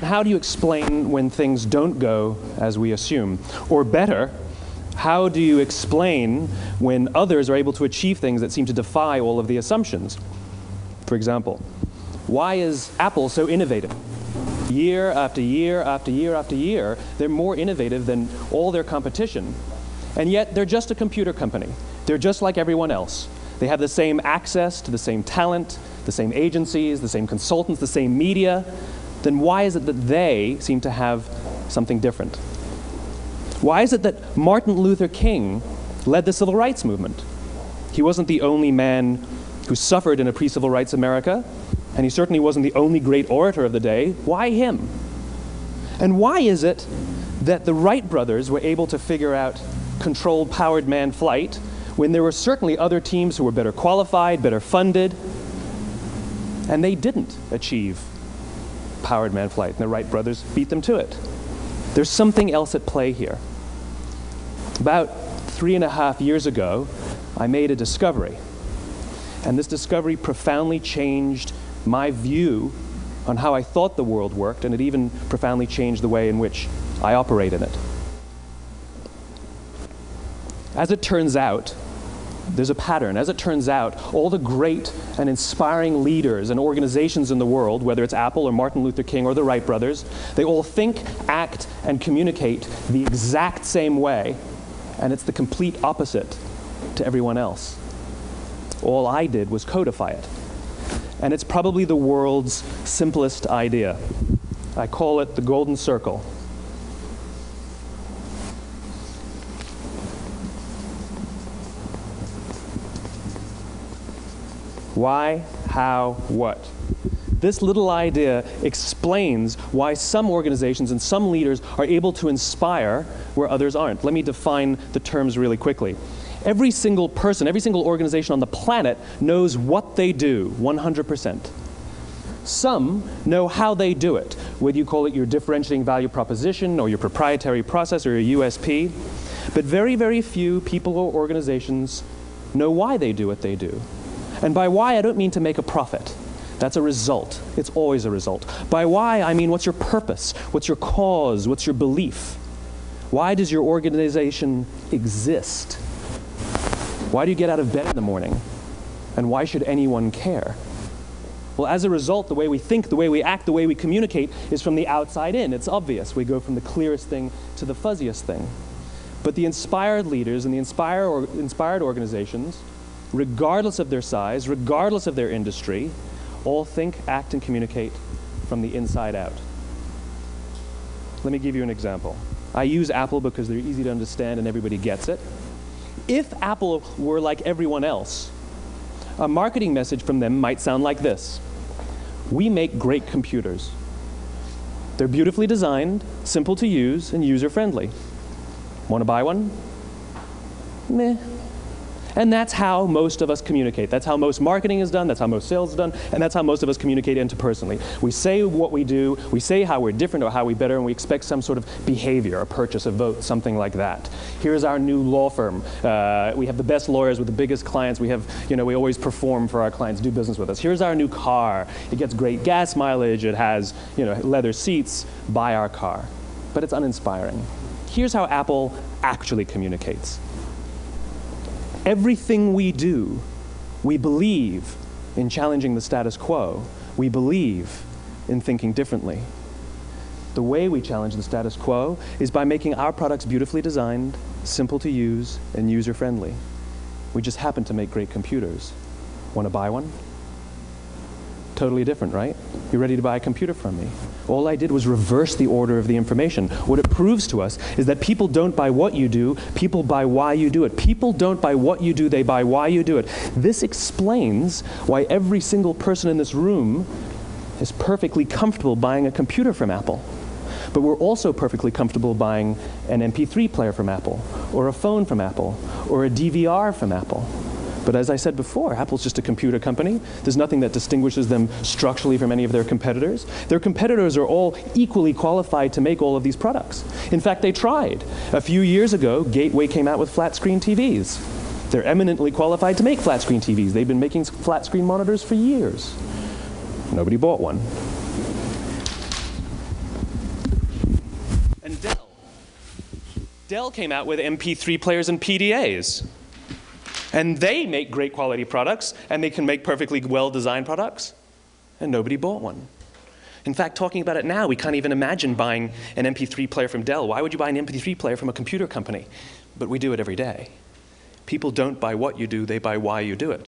how do you explain when things don't go as we assume? Or better, how do you explain when others are able to achieve things that seem to defy all of the assumptions? For example, why is Apple so innovative? Year after year after year after year, they're more innovative than all their competition. And yet, they're just a computer company. They're just like everyone else. They have the same access to the same talent, the same agencies, the same consultants, the same media. Then why is it that they seem to have something different? Why is it that Martin Luther King led the civil rights movement? He wasn't the only man who suffered in a pre-civil rights America, and he certainly wasn't the only great orator of the day. Why him? And why is it that the Wright brothers were able to figure out controlled powered manned flight when there were certainly other teams who were better qualified, better funded, and they didn't achieve powered manned flight, and the Wright brothers beat them to it? There's something else at play here. About 3.5 years ago, I made a discovery, and this discovery profoundly changed my view on how I thought the world worked, and it even profoundly changed the way in which I operate in it. As it turns out, there's a pattern. As it turns out, all the great and inspiring leaders and organizations in the world, whether it's Apple or Martin Luther King or the Wright brothers, they all think, act, and communicate the exact same way, and it's the complete opposite to everyone else. All I did was codify it. And it's probably the world's simplest idea. I call it the golden circle. Why, how, what? This little idea explains why some organizations and some leaders are able to inspire where others aren't. Let me define the terms really quickly. Every single person, every single organization on the planet knows what they do, 100%. Some know how they do it, whether you call it your differentiating value proposition or your proprietary process or your USP. But very, very few people or organizations know why they do what they do. And by why, I don't mean to make a profit. That's a result. It's always a result. By why, I mean what's your purpose? What's your cause? What's your belief? Why does your organization exist? Why do you get out of bed in the morning? And why should anyone care? Well, as a result, the way we think, the way we act, the way we communicate is from the outside in. It's obvious. We go from the clearest thing to the fuzziest thing. But the inspired leaders and the inspired organizations, regardless of their size, regardless of their industry, all think, act, and communicate from the inside out. Let me give you an example. I use Apple because they're easy to understand and everybody gets it. If Apple were like everyone else, a marketing message from them might sound like this. We make great computers. They're beautifully designed, simple to use, and user-friendly. Want to buy one? Meh. And that's how most of us communicate. That's how most marketing is done, that's how most sales is done, and that's how most of us communicate interpersonally. We say what we do, we say how we're different or how we're better, and we expect some sort of behavior, a purchase, a vote, something like that. Here's our new law firm. We have the best lawyers with the biggest clients. We have, we always perform for our clients, do business with us. Here's our new car. It gets great gas mileage. It has, leather seats. Buy our car. But it's uninspiring. Here's how Apple actually communicates. Everything we do, we believe in challenging the status quo. We believe in thinking differently. The way we challenge the status quo is by making our products beautifully designed, simple to use, and user-friendly. We just happen to make great computers. Want to buy one? Totally different, right? You're ready to buy a computer from me. All I did was reverse the order of the information. What it proves to us is that people don't buy what you do, people buy why you do it. People don't buy what you do, they buy why you do it. This explains why every single person in this room is perfectly comfortable buying a computer from Apple. But we're also perfectly comfortable buying an MP3 player from Apple, or a phone from Apple, or a DVR from Apple. But as I said before, Apple's just a computer company. There's nothing that distinguishes them structurally from any of their competitors. Their competitors are all equally qualified to make all of these products. In fact, they tried. A few years ago, Gateway came out with flat-screen TVs. They're eminently qualified to make flat-screen TVs. They've been making flat-screen monitors for years. Nobody bought one. Dell came out with MP3 players and PDAs. And they make great quality products, and they can make perfectly well-designed products, and nobody bought one. In fact, talking about it now, we can't even imagine buying an MP3 player from Dell. Why would you buy an MP3 player from a computer company? But we do it every day. People don't buy what you do, they buy why you do it.